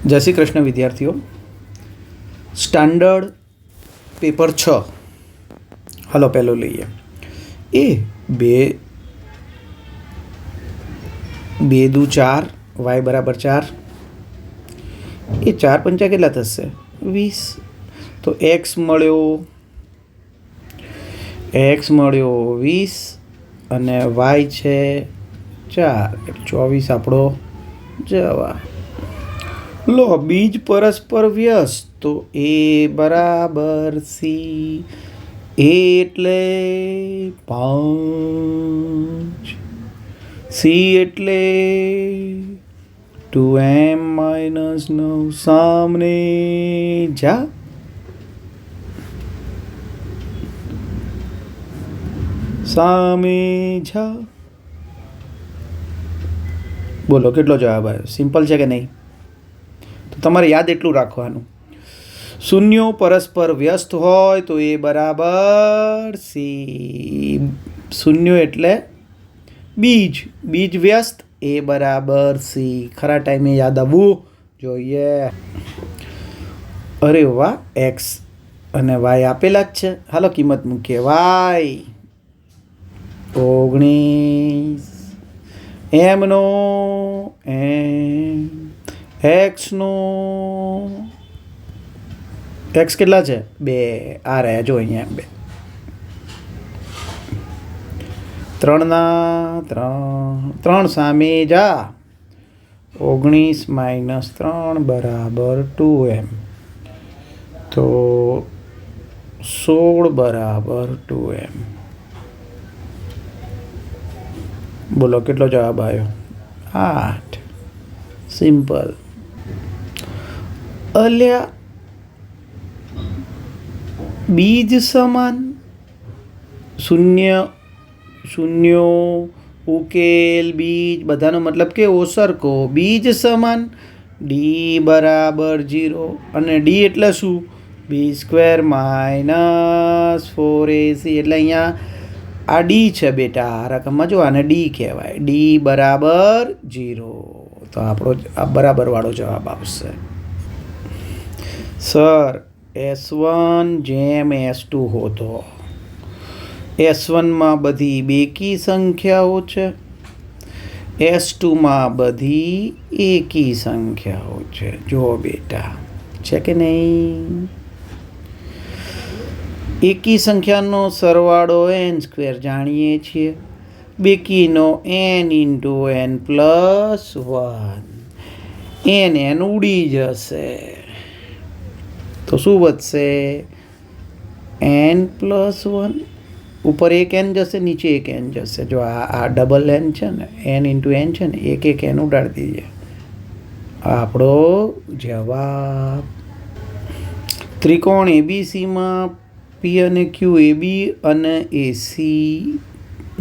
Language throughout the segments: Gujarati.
જય શ્રી કૃષ્ણ વિદ્યાર્થીઓ. સ્ટાન્ડર્ડ પેપર 6 હાલો પહેલો લઈએ. એ બે બે દુ 4 વાય બરાબર 4. એ 4 પંચા કેટલા થશે? 20. તો એક્સ મળ્યો 20 અને વાય છે 4 એટલે 24 આપણો જવાબ. લો બીજ પરસ્પર વ્યસ્ત. તો એ બરાબર સી. એ એટલે 5, સી એટલે 2m - 9 સામને જા. સામે જા. બોલો કેટલો જવાબ આવ્યો? સિમ્પલ છે કે નહીં? તો તમારે યાદ એટલું રાખવાનું, શૂન્યો પરસ્પર વ્યસ્ત હોય તો એ બરાબર સી. શૂન્યો એટલે બીજ વ્યસ્ત, એ બરાબર સી. ખરા ટાઈમે યાદ આવવું જોઈએ. અરે વાહ, એક્સ અને વાય આપેલા જ છે. હાલો કિંમત મૂકીએ. વાય 19, એમનો એમ, એક્સનો એક્સ કેટલા છે? 2. આ રહ્યા જો અહીંયા 2. 3 ના 3 સામે જા. 19 - 3 બરાબર 2m. તો 16 બરાબર 2m. બોલો કેટલો જવાબ આવ્યો? 8. સિમ્પલ. અલ્યા બીજ સમાન, શૂન્યો ઉકેલ બીજ બધાનો મતલબ કેવો? સરખો. બીજ સમાન ડી બરાબર 0 અને ડી એટલે શું? b² - 4ac. એટલે અહીંયા આ ડી છે બેટા, આ રકમમાં જો આને ડી કહેવાય. ડી બરાબર 0. તો આપણો આ બરાબરવાળો જવાબ આવશે. સર S1 જેમ S2 હોતો. S1માં બધી બેકી સંખ્યાઓ છે, S2માં બધી એકી સંખ્યાઓ છે. જો બેટા, છે કે નહીં? એકી સંખ્યાનો સરવાળો n² જાણીએ છીએ, બેકીનો n × n + 1. n ઉડી જશે તો શું વધશે? n + 1. ઉપર એક n જશે, નીચે એક n જશે. જો આ ડબલ n છે ને, n × n છે ને, એક n ઉડાડી દઈએ. આપણો જવાબ. ત્રિકોણ ABCમાં P અને Q AB અને AC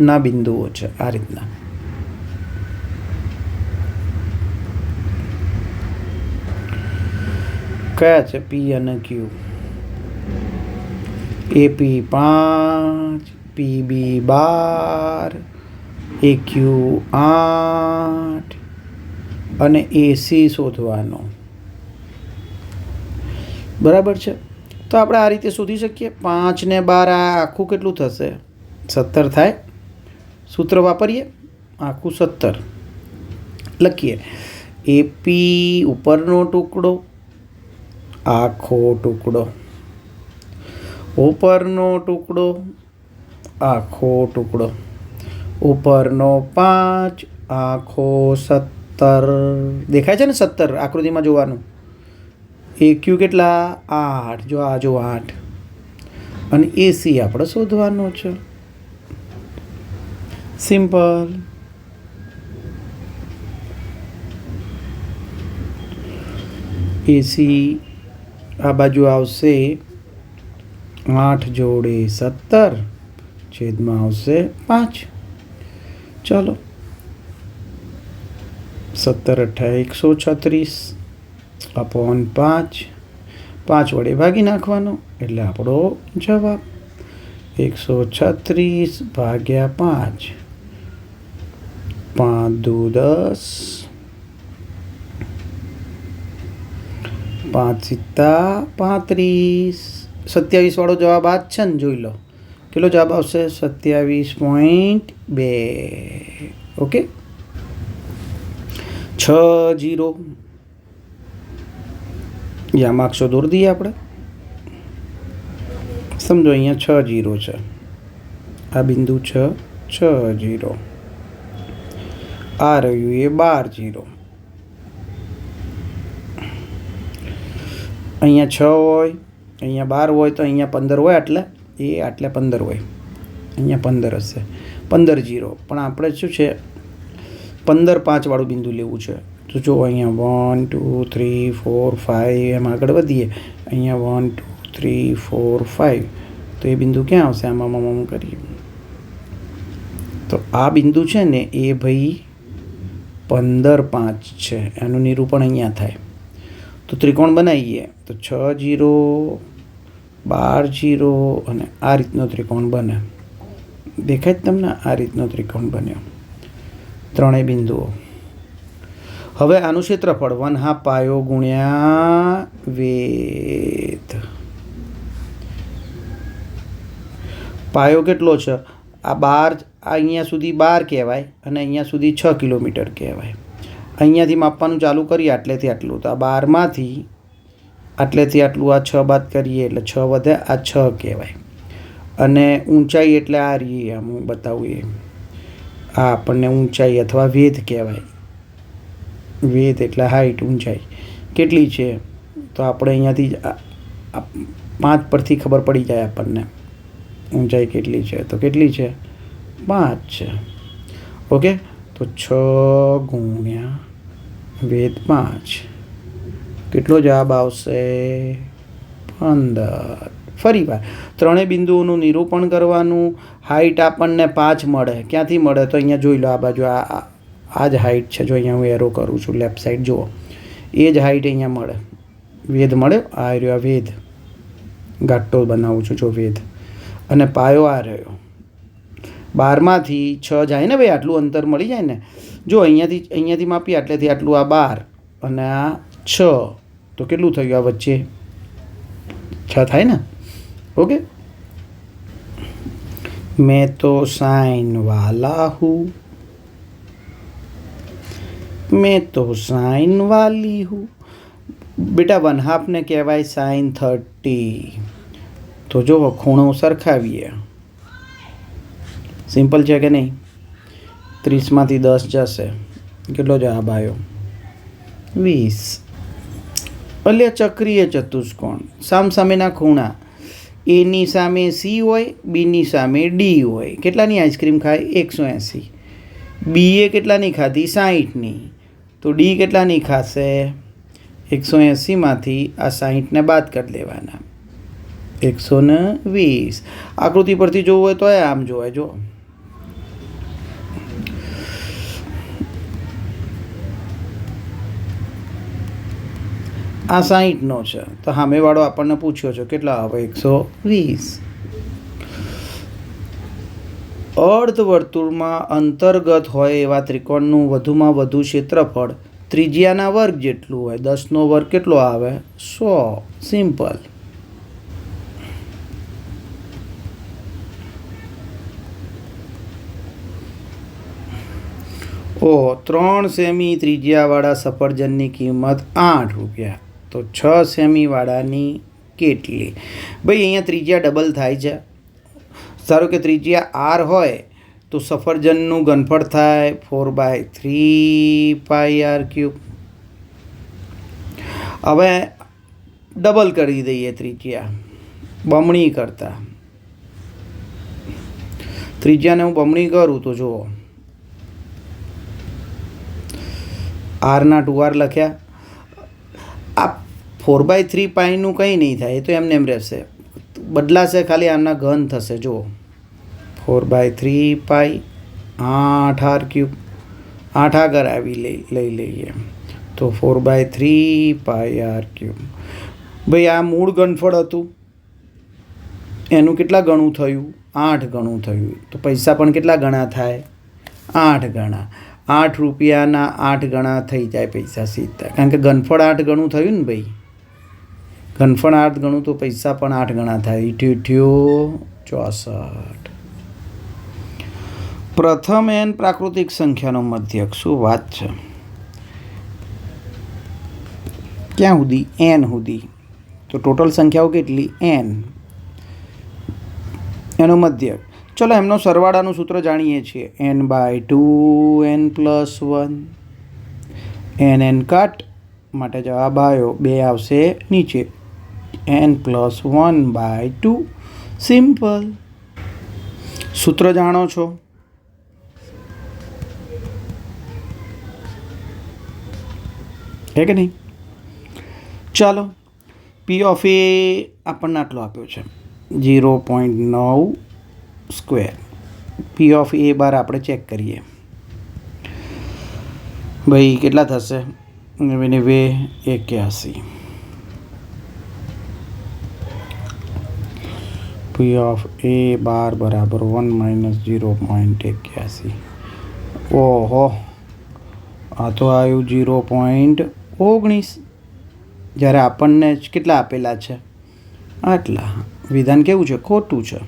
ના બિંદુઓ છે આ રીતના. કયા છે P અને Q? AP 5, PB 12, AQ 8 અને AC શોધવાનો. બરાબર છે. તો આપણે આ રીતે શોધી શકીએ. 5 ને 12 આ આખું કેટલું થશે? 17 થાય. સૂત્ર વાપરીએ, આખું 17 લખીએ. AP ઉપરનો ટુકડો, આખો ટુકડો, ઉપરનો ટુકડો, આખો ટુકડો, ઉપરનો 5, આખો 17. દેખાય છે ને 17 આકૃતિમાં જોવાનું. AQ કેટલા? 8. જો આ જો 8. અને AC આપણે શોધવાનો છે. સિમ્પલ. AC આ બાજુ આવશે 8 જોડે 17 છેદમાં આવશે 5. ચાલો 17 × 136 અપોન 5. 5 વડે ભાગી નાખવાનો એટલે આપણો જવાબ 136 ભાગ્યા 5. 5 દુ 10, 5 સિત્તા 35. 27 વાળો જવાબ આ જ છે ને, જોઈ લો કેટલો જવાબ આવશે, 27.2. ઓકે, 6 0. યા માર્ક્સો દોરી દઈએ આપણે. સમજો અહીંયા 6 0 છે, આ બિંદુ 6 0, આ રહ્યું એ 12 0. અહીંયા 6 હોય, અહીંયા 12 હોય તો અહીંયા 15 હોય, એટલે એ આટલે 15 હોય, અહીંયા 15 હશે, 15 0. પણ આપણે શું છે 15 5 વાળું બિંદુ લેવું છે. તો જો અહીંયા 1 2 3 4 5 એમ આગળ વધીએ, અહીંયા 1 2 3 4 5. તો એ બિંદુ ક્યાં આવશે, આમાં કરીએ તો આ બિંદુ છે ને એ ભાઈ 15 5 છે, એનું નિરૂપણ અહીંયા થાય. તો ત્રિકોણ બનાવીએ તો 6 0 12 0 અને આ રીતનો ત્રિકોણ બને. દેખાય જ તમને, આ રીતનો ત્રિકોણ બન્યો, ત્રણેય બિંદુઓ. હવે આનું ક્ષેત્રફળ 1/2 પાયો ગુણ્યા વેધ. પાયો કેટલો છે, આ 12, અહીંયા સુધી 12 કહેવાય અને અહીંયા સુધી 6 કિલોમીટર કહેવાય. અહીંયાથી માપવાનું ચાલુ કરીએ આટલેથી આટલું, તો આ 12માંથી આટલેથી આટલું આ 6 બાદ કરીએ એટલે 6 વધે, આ 6 કહેવાય. અને ઊંચાઈ એટલે આ રહી, આમ હું બતાવું એ, આ આપણને ઊંચાઈ અથવા વેધ કહેવાય. વેધ એટલે હાઈટ, ઊંચાઈ કેટલી છે તો આપણે અહીંયાથી 5 પરથી ખબર પડી જાય આપણને ઊંચાઈ કેટલી છે. તો કેટલી છે, 5 છે. ઓકે, તો 6 ગુણ્યા વેધ 5, કેટલો જવાબ આવશે, 15. ફરી વાર ત્રણેય બિંદુઓનું નિરૂપણ કરવાનું. હાઈટ આપણને 5 મળે, ક્યાંથી મળે તો અહીંયા જોઈ લો, આ બાજુ આ જ હાઈટ છે. જો અહીંયા હું એરો કરું છું લેફ્ટ સાઈડ, જુઓ એ જ હાઈટ અહીંયા મળે, વેધ મળે. આ રહ્યો વેધ, ગાંઠો બનાવું છું જો વેધ. અને પાયો આ રહ્યો, 12માંથી 6 જાય ને ભાઈ, આટલું અંતર મળી જાય ને. જો અહીંયાથી માપીએ આટલેથી આટલું, આ 12 અને આ 6, તો કેટલું થયું, આ વચ્ચે 6 થાય ને. ओके, मैं तो साइन वाला हूँ, मैं तो साइन वाली हूँ. बेटा 1/2 ने कहेवाय साइन 30. तो जो खूणो सरखावीए, सिंपल है कि नहीं. 30 मांथी 10 जशे, केटलो जवाब आव्यो, 20. એટલે ચક્રીય ચતુષ્કોણ, સામસામેના ખૂણા, એની સામે સી હોય, બીની સામે ડી હોય. કેટલાની આઈસ્ક્રીમ ખાય, 180. બીએ કેટલાની ખાધી, 60ની. તો ડી કેટલાની ખાશે, 180માંથી આ 60ને બાદ કરી દેવાના, 120. આકૃતિ પરથી જોવું હોય તો આમ જોવાય. જો આ 60નો છે, તો સામેવાળો આપણને પૂછ્યો છે કેટલા આવે, 120. અર્ધવર્તુળમાં અંતર્ગત હોય એવા ત્રિકોણનું વધુમાં વધુ ક્ષેત્રફળ ત્રિજ્યાના વર્ગ જેટલું હોય. 10નો વર્ગ કેટલો આવે, 100. સિમ્પલ. ઓહો, 3 સેમી ત્રિજ્યાવાળા સફરજનની કિંમત 8 રૂપિયા. તો 6 સેમીવાળાની કેટલી? ભાઈ અહીંયા ત્રિજ્યા ડબલ થાય છે. ધારો કે ત્રિજ્યા r હોય તો સફરજનનું ઘનફળ થાય 4/3 પાઈ r³. હવે ડબલ કરી દઈએ ત્રિજ્યા, બમણી કરતા. ત્રિજ્યાને હું બમણી કરું તો જુઓ, r ના 2r લખ્યા. આ 4/3 પાઈનું કંઈ નહીં થાય, એ તો એમને એમ રહેશે, બદલાશે ખાલી આમના ઘન થશે. જુઓ 4/3 પાઈ 8r³, 8 આગળ આવી લઈ લઈએ તો 4/3 પાઈ r³. ભાઈ આ મૂળ ઘનફળ હતું, એનું કેટલા ગણું થયું, 8 ગણું થયું. તો પૈસા પણ કેટલા ગણા થાય, 8 ગણા. 8 રૂપિયાના 8 ગણા થઈ જાય પૈસા સીધા, કારણ કે ઘનફળ 8 ગણું થયું ને ભાઈ. ઘનફળ 8 ગણું તો પૈસા પણ 8 ગણા થાય. 64. પ્રથમ n પ્રાકૃતિક સંખ્યાનો મધ્યક. શું વાત છે! ક્યાં સુધી? n સુધી. તો ટોટલ સંખ્યાઓ કેટલી? n. એનો મધ્યક. ચલો એમનો સરવાળાનું સૂત્ર જાણીએ છીએ. n/2 n + 1 n કટ માટે જવાબ આવ્યો 2 આવશે નીચે. n + 1/2. સિમ્પલ. સૂત્ર જાણો છો? હે કે નહીં? ચાલો, P ઓફ A આપણને આટલો આપ્યો છે 0.9 સ્ક્વેર. P ઓફ A બાર આપણે ચેક કરીએ ભાઈ કેટલા થશે. 81. P ઓફ A બાર બરાબર 1 - 0.81. ઓહો, આ તો આવ્યું 0.19. જ્યારે આપણને કેટલા આપેલા છે? આટલા. વિધાન કેવું છે? ખોટું છે.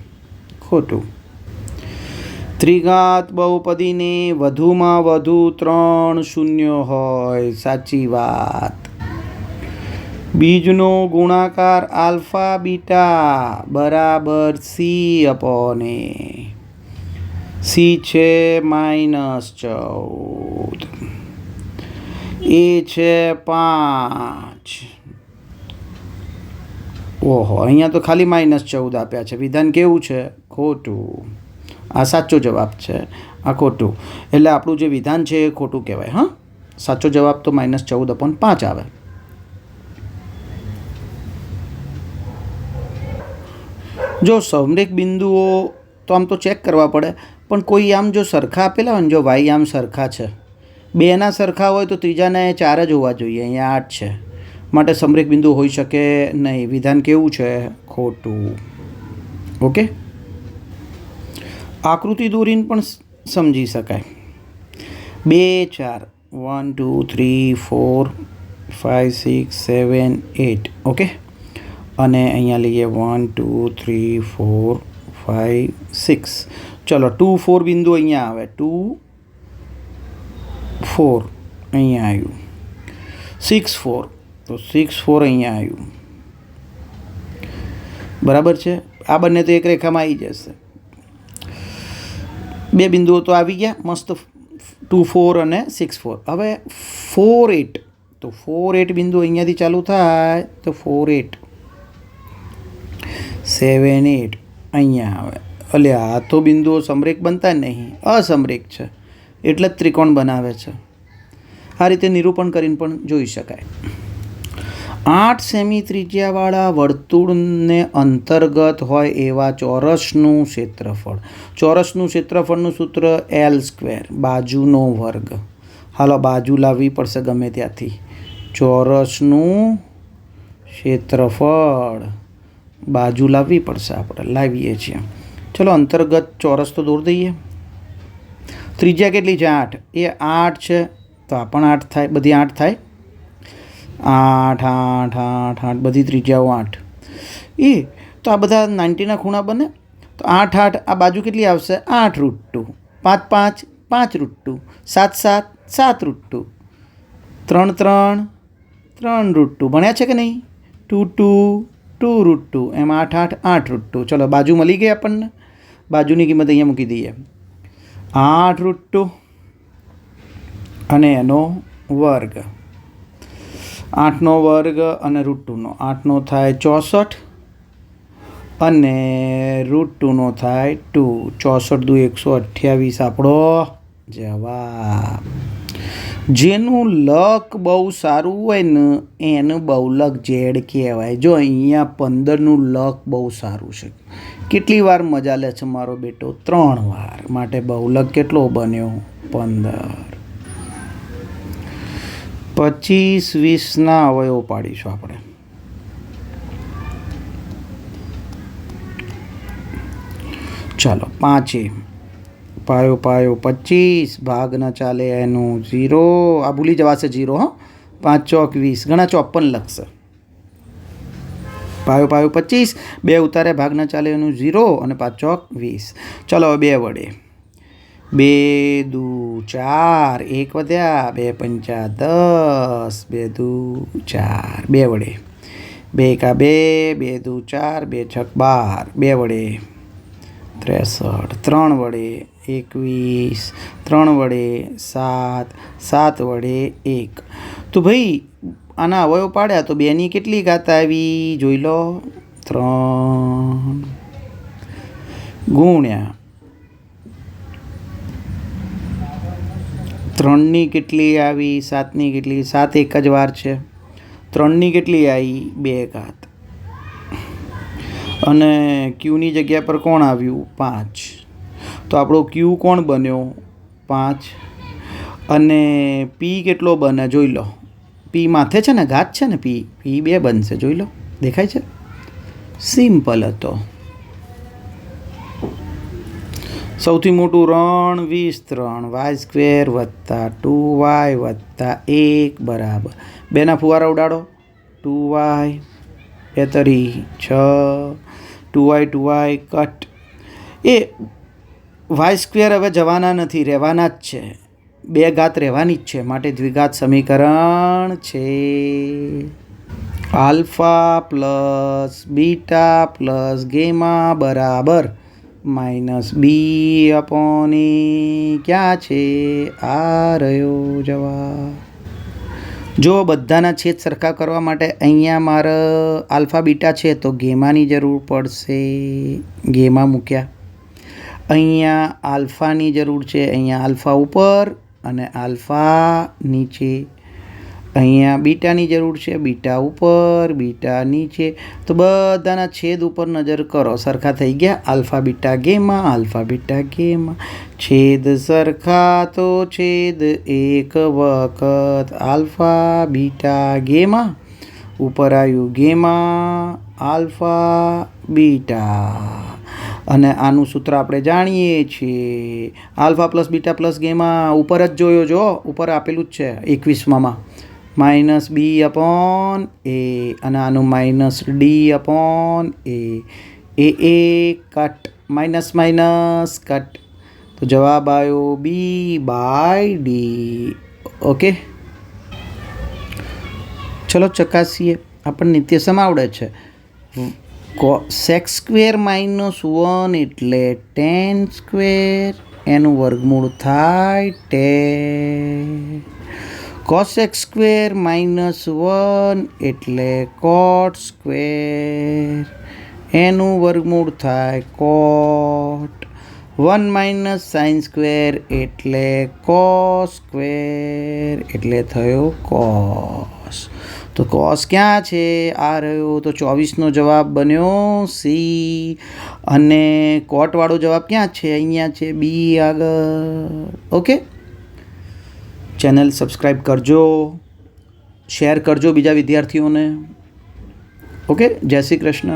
ખોટું. ત્રિઘાત બહુપદીને વધુમાં વધુ 3 શૂન્ય હોય. સાચી વાત. બીજનો ગુણાકાર આલ્ફા બીટા બરાબર C/A. C છે -14. A છે 5. ઓહો, અહીંયા તો ખાલી -14 આપ્યા છે. વિધાન કેવું છે? ખોટું. આ સાચો જવાબ છે, આ ખોટું. એટલે આપણું જે વિધાન છે એ ખોટું કહેવાય. હા, સાચો જવાબ તો -14/5 આવે. જો સમરેખ બિંદુઓ તો આમ તો ચેક કરવા પડે, પણ કોઈ આમ જો સરખા આપેલા હોય ને, જો y આમ સરખા છે, 2ના સરખા હોય તો ત્રીજાના 4 જ હોવા જોઈએ. અહીંયા 8 છે, માટે સમરેખ બિંદુ હોઈ શકે નહીં. વિધાન કેવું છે? ખોટું. ઓકે. આકૃતિ દોરીને પણ સમજી શકાય. 2 4 1 2 3 4 5 6 7 8. ઓકે. અને અહીંયા લઈએ 1 2 3 4 5 6. ચલો 2 4 બિંદુ અહીંયા આવે. 2 4 અહીંયા આવ્યું. 6 4 તો 6 4 અહીંયા આવ્યું. બરાબર છે. આ બંને તો એક રેખામાં આવી જશે. 2 બિંદુઓ તો આવી ગયા મસ્ત. 2 4 અને 6 4. હવે 4 8. તો 4 8 બિંદુ અહીંયાથી ચાલુ થાય તો 4 8 7 8 અહીંયા આવે. એટલે આ તો બિંદુઓ સમરેખ બનતા નહીં, અસમરેખ છે. એટલે જ ત્રિકોણ બનાવે છે. આ રીતે નિરૂપણ કરીને પણ જોઈ શકાય. 8 સેમી ત્રિજ્યાવાળા વર્તુળને અંતર્ગત હોય એવા ચોરસનું ક્ષેત્રફળ. ચોરસનું ક્ષેત્રફળનું સૂત્ર L², બાજુનો વર્ગ. હાલો, બાજુ લાવવી પડશે ગમે ત્યાંથી. ચોરસનું ક્ષેત્રફળ બાજુ લાવવી પડશે. આપણે લાવીએ છીએ. ચલો, અંતર્ગત ચોરસ તો દોરી દઈએ. ત્રિજ્યા કેટલી છે? 8. એ 8 છે તો આ પણ 8 થાય. બધી 8 થાય. 8 8 8 8 બધી ત્રિજ્યાઓ 8. તો આ બધા 90ના ખૂણા બને. તો 8 8 આ બાજુ કેટલી આવશે? 8√2. 5 5 5√2. 7 7 7√2. 3 3 3√2. ભણ્યા છે કે નહીં? 2 2 2√2. એમ 8 8 8√2. ચલો, બાજુ મળી ગઈ આપણને. બાજુની કિંમત અહીંયા મૂકી દઈએ. 8√2 અને એનો વર્ગ. 8નો વર્ગ અને √2નો. 8નો થાય 64 અને √2નો થાય 2. 64 × 2 128 આપણો જવાબ. જેનું લક બહુ સારું હોય ને એનું બહુલક ઝેડ કહેવાય. જો અહીંયા 15નું લક બહુ સારું છે. કેટલી વાર મજા લે છે મારો બેટો? 3 વાર. માટે બહુલક કેટલો બન્યો? 15. 25 20ના અવયવો પાડીશું આપણે. ચાલો, 5 પાયો પાયો 25 ભાગ ન ચાલે એનું 0. આ ભૂલી જવાશે 0. હા, 5 ચોક 20. ઘણા 54 લખશે. પાયો પાયો 25, 2 ઉતારે ભાગ ન ચાલે એનું 0 અને 5 ચોક 20. ચલો 2 વડે 2 દુ 4, 1 વધ્યા, 2 પંચા 10, 2 દુ 4, 2 વડે 2 એકા 2, 2 દુ 4, 2 છક 12, 2 વડે 63, 3 વડે 21, 3 વડે 7, 7 વડે 1. તો ભાઈ આના અવયવ પાડ્યા તો 2ની કેટલી ઘાત આવી જોઈ લો. 3 ગુણ્યા 3ની કેટલી આવી, 7ની કેટલી, 7 એક જ વાર છે. 3ની કેટલી આવી 2 ઘાત, અને ક્યુની જગ્યા પર કોણ આવ્યું 5. તો આપણો ક્યુ કોણ બન્યો 5. અને પી કેટલો બને જોઈ લો. પી માથે છે ને ઘાત છે ને, પી 2 બનશે જોઈ લો, દેખાય છે. સિમ્પલ હતો. સૌથી મોટું રણ 23 y² વત્તા 2y વત્તા 1 બરાબર 2ના ફુવારા ઉડાડો. 2y 2 તરી 6, 2y કટ. એ y² હવે જવાના નથી, રહેવાના જ છે. 2 ઘાત રહેવાની જ છે, માટે દ્વિઘાત સમીકરણ છે alpha plus beta plus gamma બરાબર -b/a. ક્યાં છે? આ રહ્યો જવાબ. જો બધાના છેદ સરખા કરવા માટે અહીંયા મારે આલ્ફા બીટા છે તો ગેમાની જરૂર પડશે. ગેમા મૂક્યા. અહીંયા આલ્ફાની જરૂર છે, અહીંયા આલ્ફા ઉપર અને આલ્ફા નીચે. અહીંયા બીટાની જરૂર છે, બીટા ઉપર બીટા નીચે. તો બધાના છેદ ઉપર નજર કરો, સરખા થઈ ગયા. Alpha beta gamma, alpha beta gamma. છેદ સરખા તો છેદ એક વખત આલ્ફા બીટા ગેમા. ઉપર આવ્યું ગેમા આલ્ફા બીટા. અને આનું સૂત્ર આપણે જાણીએ છીએ, alpha plus beta plus gamma. ઉપર જ જોયો, જો ઉપર આપેલું જ છે 21માં -b/a. અને આનું -d/a. એ કટ, માઇનસ માઇનસ કટ. તો જવાબ આવ્યો b/d. ઓકે, ચલો ચકાસીએ. આપણને નિત્યસમ આવડે છે. sec² - 1 એટલે tan², એનું વર્ગમૂળ થાય 10. cos² - 1 એટલે cot², એનું વર્ગમૂળ થાય cot. 1 - sin² એટલે cos², એટલે થયો cos. તો cos ક્યાં છે? આ રહ્યો. તો 24નો જવાબ બન્યો C. અને કોટવાળો જવાબ ક્યાં છે? અહીંયા છે B આગળ. ઓકે, ચેનલ સબસ્ક્રાઈબ કરજો, શેર કરજો બીજા વિદ્યાર્થીઓને. ઓકે, જય શ્રી કૃષ્ણ.